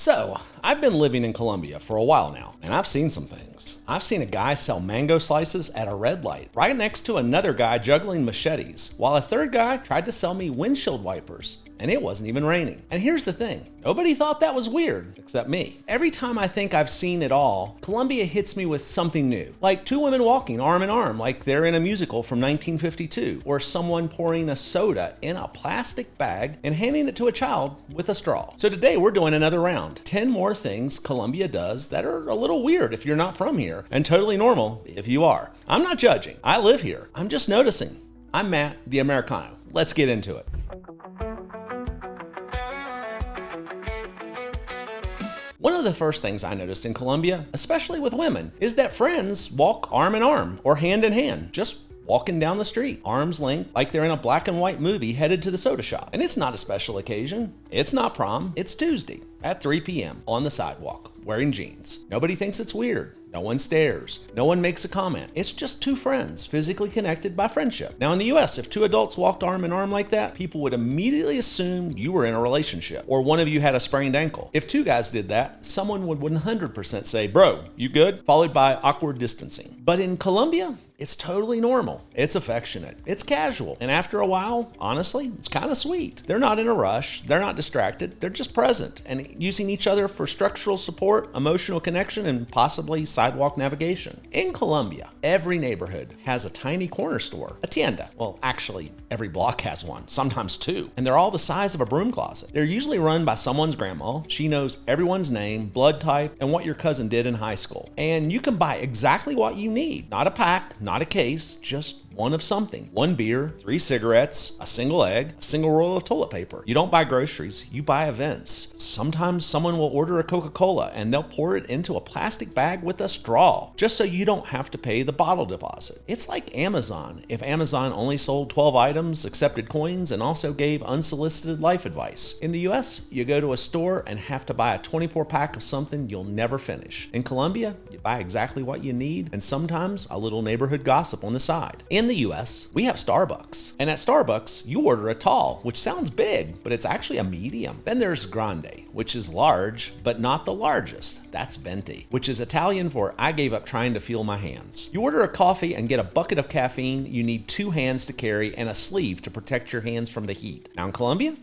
So, I've been living in Colombia for a while now, and I've seen some things. I've seen a guy sell mango slices at a red light, right next to another guy juggling machetes, while a third guy tried to sell me windshield wipers. And it wasn't even raining. And here's the thing, nobody thought that was weird, except me. Every time I think I've seen it all, Colombia hits me with something new. Like two women walking arm in arm like they're in a musical from 1952, or someone pouring a soda in a plastic bag and handing it to a child with a straw. So today we're doing another round. 10 more things Colombia does that are a little weird if you're not from here, and totally normal if you are. I'm not judging, I live here. I'm just noticing. I'm Matt, the Americano. Let's get into it. One of the first things I noticed in Colombia, especially with women, is that friends walk arm in arm or hand in hand, just walking down the street, arms linked, like they're in a black and white movie headed to the soda shop. And it's not a special occasion. It's not prom. It's Tuesday at 3 p.m. on the sidewalk, wearing jeans. Nobody thinks it's weird. No one stares. No one makes a comment. It's just two friends physically connected by friendship. Now in the US, if two adults walked arm in arm like that, people would immediately assume you were in a relationship or one of you had a sprained ankle. If two guys did that, someone would 100% say, "Bro, you good?" followed by awkward distancing. But in Colombia, it's totally normal. It's affectionate. It's casual. And after a while, honestly, it's kind of sweet. They're not in a rush. They're not distracted. They're just present and using each other for structural support, emotional connection, and possibly sidewalk navigation. In Colombia, every neighborhood has a tiny corner store, a tianda. Well, actually, every block has one, sometimes two. And they're all the size of a broom closet. They're usually run by someone's grandma. She knows everyone's name, blood type, and what your cousin did in high school. And you can buy exactly what you need. Not a pack, not a case, just one of something. One beer, 3 cigarettes, a single egg, a single roll of toilet paper. You don't buy groceries, you buy events. Sometimes someone will order a Coca-Cola and they'll pour it into a plastic bag with a straw, just so you don't have to pay the bottle deposit. It's like Amazon. If Amazon only sold 12 items, accepted coins, and also gave unsolicited life advice. In the US, you go to a store and have to buy a 24 pack of something you'll never finish. In Colombia, you buy exactly what you need and sometimes a little neighborhood gossip on the side. In the US, we have Starbucks. And at Starbucks, you order a tall, which sounds big, but it's actually a medium. Then there's grande, which is large, but not the largest. That's venti, which is Italian for I gave up trying to feel my hands. You order a coffee and get a bucket of caffeine. You need 2 hands to carry and a sleeve to protect your hands from the heat. Now in Colombia,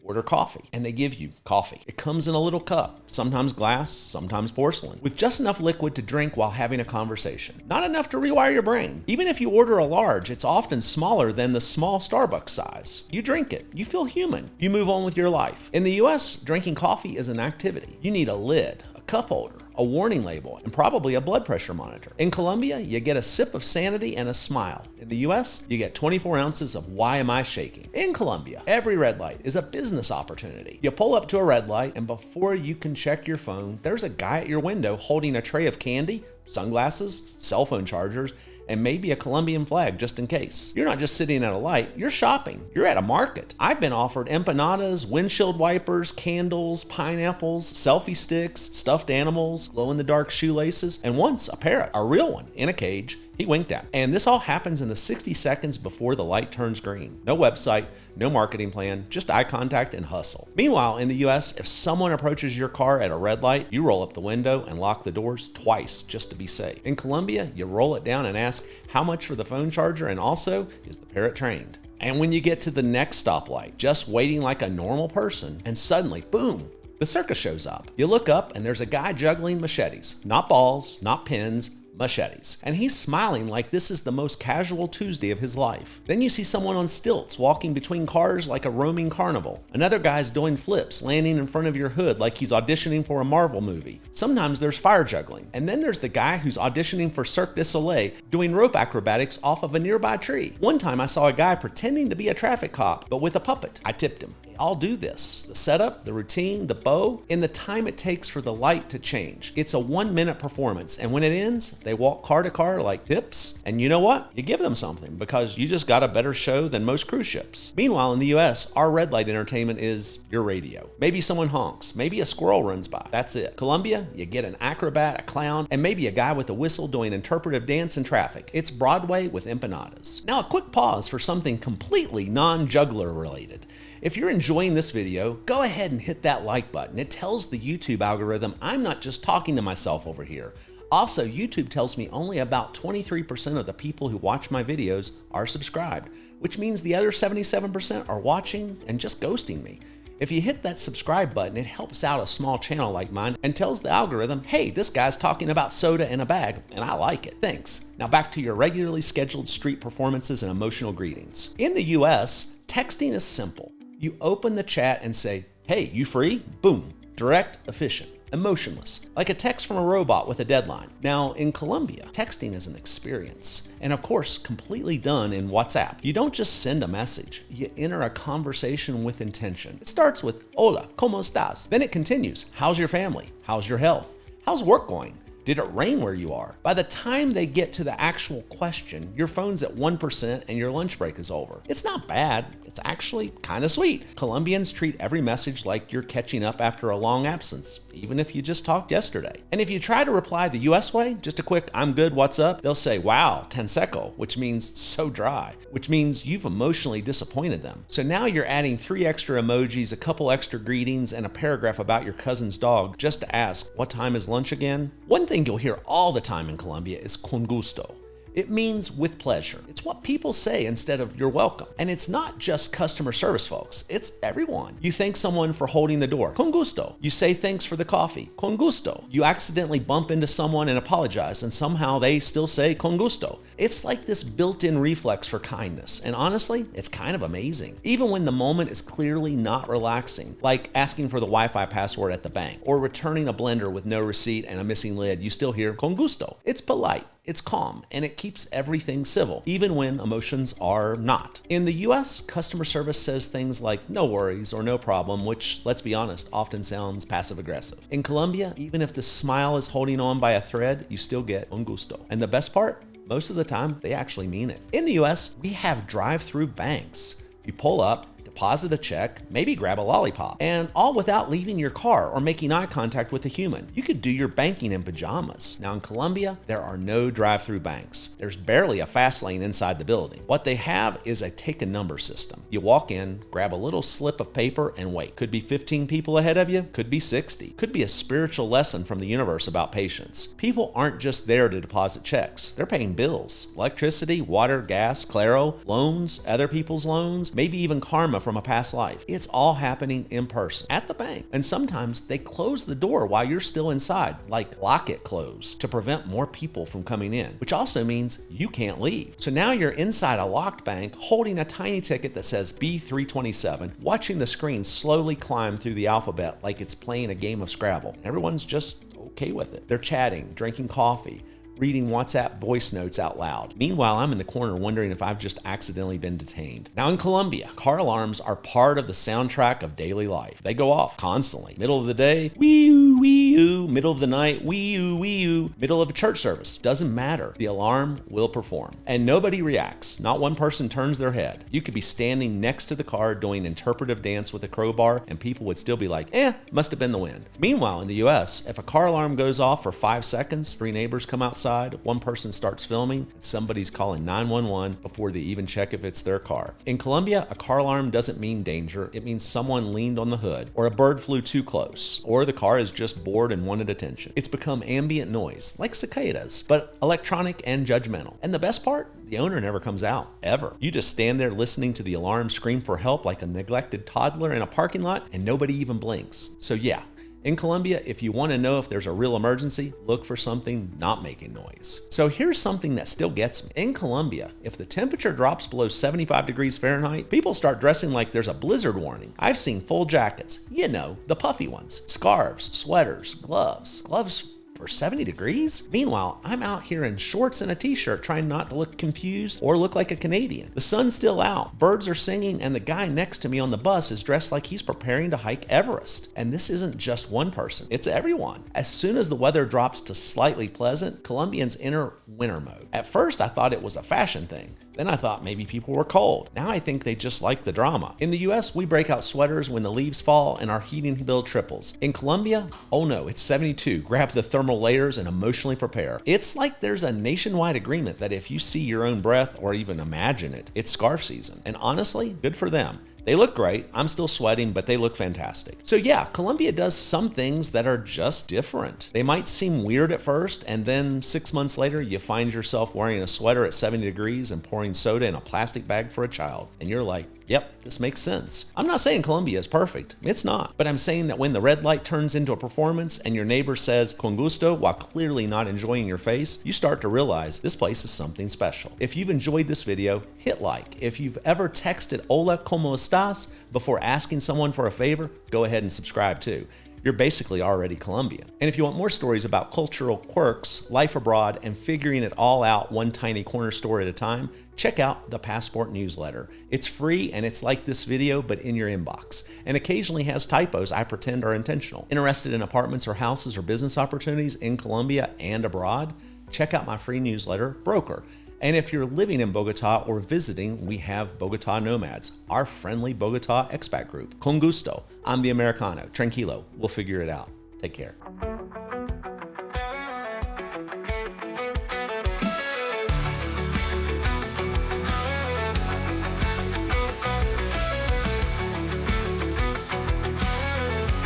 order coffee and they give you coffee. It comes in a little cup, sometimes glass, sometimes porcelain, with just enough liquid to drink while having a conversation. Not enough to rewire your brain. Even if you order a large, it's often smaller than the small Starbucks size. You drink it, you feel human, you move on with your life. In the US, drinking coffee is an activity. You need a lid, a cup holder, a warning label, and probably a blood pressure monitor. In Colombia, you get a sip of sanity and a smile. In the US, you get 24 ounces of why am I shaking. In Colombia, every red light is a business opportunity. You pull up to a red light, and before you can check your phone, there's a guy at your window holding a tray of candy, sunglasses, cell phone chargers, and maybe a Colombian flag just in case. You're not just sitting at a light, you're shopping. You're at a market. I've been offered empanadas, windshield wipers, candles, pineapples, selfie sticks, stuffed animals, glow-in-the-dark shoelaces, and once a parrot, a real one, in a cage. He winked at. And this all happens in the 60 seconds before the light turns green. No website, no marketing plan, just eye contact and hustle. Meanwhile, in the US, if someone approaches your car at a red light, you roll up the window and lock the doors twice just to be safe. In Colombia, you roll it down and ask how much for the phone charger and also, is the parrot trained? And when you get to the next stoplight, just waiting like a normal person, and suddenly, boom, the circus shows up. You look up and there's a guy juggling machetes. Not balls, not pins, machetes. And he's smiling like this is the most casual Tuesday of his life. Then you see someone on stilts walking between cars like a roaming carnival. Another guy's doing flips, landing in front of your hood like he's auditioning for a Marvel movie. Sometimes there's fire juggling. And then there's the guy who's auditioning for Cirque du Soleil doing rope acrobatics off of a nearby tree. One time I saw a guy pretending to be a traffic cop, but with a puppet. I tipped him. I'll do this. The setup, the routine, the bow, and the time it takes for the light to change. It's a 1-minute performance, and when it ends, they walk car to car like tips, and you know what? You give them something because you just got a better show than most cruise ships. Meanwhile, in the US, our red light entertainment is your radio. Maybe someone honks, maybe a squirrel runs by. That's it. Colombia, you get an acrobat, a clown, and maybe a guy with a whistle doing interpretive dance in traffic. It's Broadway with empanadas. Now a quick pause for something completely non-juggler related. If you're enjoying this video, go ahead and hit that like button. It tells the YouTube algorithm I'm not just talking to myself over here. Also, YouTube tells me only about 23% of the people who watch my videos are subscribed, which means the other 77% are watching and just ghosting me. If you hit that subscribe button, it helps out a small channel like mine and tells the algorithm, hey, this guy's talking about soda in a bag, and I like it. Thanks. Now back to your regularly scheduled street performances and emotional greetings. In the US, texting is simple. You open the chat and say, hey, you free? Boom. Direct, efficient. Emotionless, like a text from a robot with a deadline. Now, in Colombia, texting is an experience, and of course, completely done in WhatsApp. You don't just send a message, you enter a conversation with intention. It starts with, hola, ¿cómo estás? Then it continues, how's your family? How's your health? How's work going? Did it rain where you are? By the time they get to the actual question, your phone's at 1% and your lunch break is over. It's not bad. It's actually kind of sweet. Colombians treat every message like you're catching up after a long absence, even if you just talked yesterday. And if you try to reply the US way, just a quick, I'm good, what's up? They'll say, wow, tan seco, which means so dry, which means you've emotionally disappointed them. So now you're adding 3 extra emojis, a couple extra greetings, and a paragraph about your cousin's dog just to ask, what time is lunch again? One thing you'll hear all the time in Colombia is con gusto. It means with pleasure. It's what people say instead of you're welcome. And it's not just customer service folks, it's everyone. You thank someone for holding the door, con gusto. You say thanks for the coffee, con gusto. You accidentally bump into someone and apologize, and somehow they still say con gusto. It's like this built-in reflex for kindness. And honestly, it's kind of amazing. Even when the moment is clearly not relaxing, like asking for the Wi-Fi password at the bank, or returning a blender with no receipt and a missing lid, you still hear con gusto. It's polite. It's calm, and it keeps everything civil, even when emotions are not. In the US, customer service says things like no worries or no problem, which, let's be honest, often sounds passive-aggressive. In Colombia, even if the smile is holding on by a thread, you still get un gusto. And the best part? Most of the time, they actually mean it. In the US, we have drive-through banks. You pull up, deposit a check, maybe grab a lollipop, and all without leaving your car or making eye contact with a human. You could do your banking in pajamas. Now in Colombia, there are no drive-through banks. There's barely a fast lane inside the building. What they have is a take a number system. You walk in, grab a little slip of paper, and wait. Could be 15 people ahead of you, could be 60. Could be a spiritual lesson from the universe about patience. People aren't just there to deposit checks. They're paying bills. Electricity, water, gas, Claro, loans, other people's loans, maybe even karma from a past life. It's all happening in person at the bank. And sometimes they close the door while you're still inside, like lock it closed, to prevent more people from coming in, which also means you can't leave. So now you're inside a locked bank holding a tiny ticket that says B327, watching the screen slowly climb through the alphabet like it's playing a game of Scrabble. Everyone's just okay with it. They're chatting, drinking coffee, reading WhatsApp voice notes out loud. Meanwhile, I'm in the corner wondering if I've just accidentally been detained. Now in Colombia, car alarms are part of the soundtrack of daily life. They go off constantly. Middle of the day, wee-oo, wee-oo. Middle of the night, wee-oo, wee-oo. Middle of a church service. Doesn't matter. The alarm will perform. And nobody reacts. Not one person turns their head. You could be standing next to the car doing interpretive dance with a crowbar and people would still be like, must have been the wind. Meanwhile, in the US, if a car alarm goes off for 5 seconds, 3 neighbors come outside, one person starts filming, somebody's calling 911 before they even check if it's their car. In Colombia, a car alarm doesn't mean danger. It means someone leaned on the hood, or a bird flew too close, or the car is just bored and wanted attention. It's become ambient noise, like cicadas, but electronic and judgmental. And the best part? The owner never comes out, ever. You just stand there listening to the alarm scream for help like a neglected toddler in a parking lot, and nobody even blinks. So yeah, in Colombia, if you want to know if there's a real emergency, look for something not making noise. So here's something that still gets me. In Colombia, if the temperature drops below 75 degrees Fahrenheit, people start dressing like there's a blizzard warning. I've seen full jackets, you know, the puffy ones, scarves, sweaters, gloves for 70 degrees? Meanwhile, I'm out here in shorts and a t-shirt trying not to look confused or look like a Canadian. The sun's still out, birds are singing, and the guy next to me on the bus is dressed like he's preparing to hike Everest. And this isn't just one person, it's everyone. As soon as the weather drops to slightly pleasant, Colombians enter winter mode. At first, I thought it was a fashion thing. Then I thought maybe people were cold. Now I think they just like the drama. In the US, we break out sweaters when the leaves fall and our heating bill triples. In Colombia, oh no, it's 72. Grab the thermal layers and emotionally prepare. It's like there's a nationwide agreement that if you see your own breath or even imagine it, it's scarf season. And honestly, good for them. They look great. I'm still sweating, but they look fantastic. So yeah, Colombia does some things that are just different. They might seem weird at first, and then 6 months later, you find yourself wearing a sweater at 70 degrees and pouring soda in a plastic bag for a child. And you're like, yep, this makes sense. I'm not saying Colombia is perfect. It's not. But I'm saying that when the red light turns into a performance and your neighbor says con gusto while clearly not enjoying your face, you start to realize this place is something special. If you've enjoyed this video, hit like. If you've ever texted hola, ¿cómo estás? Before asking someone for a favor, go ahead and subscribe too. You're basically already Colombian. And if you want more stories about cultural quirks, life abroad, and figuring it all out one tiny corner store at a time, check out the Passport newsletter. It's free and it's like this video, but in your inbox, and occasionally has typos I pretend are intentional. Interested in apartments or houses or business opportunities in Colombia and abroad? Check out my free newsletter, Brokor. And if you're living in Bogotá or visiting, we have Bogotá Nomads, our friendly Bogotá expat group. Con gusto. I'm the Americano. Tranquilo. We'll figure it out. Take care.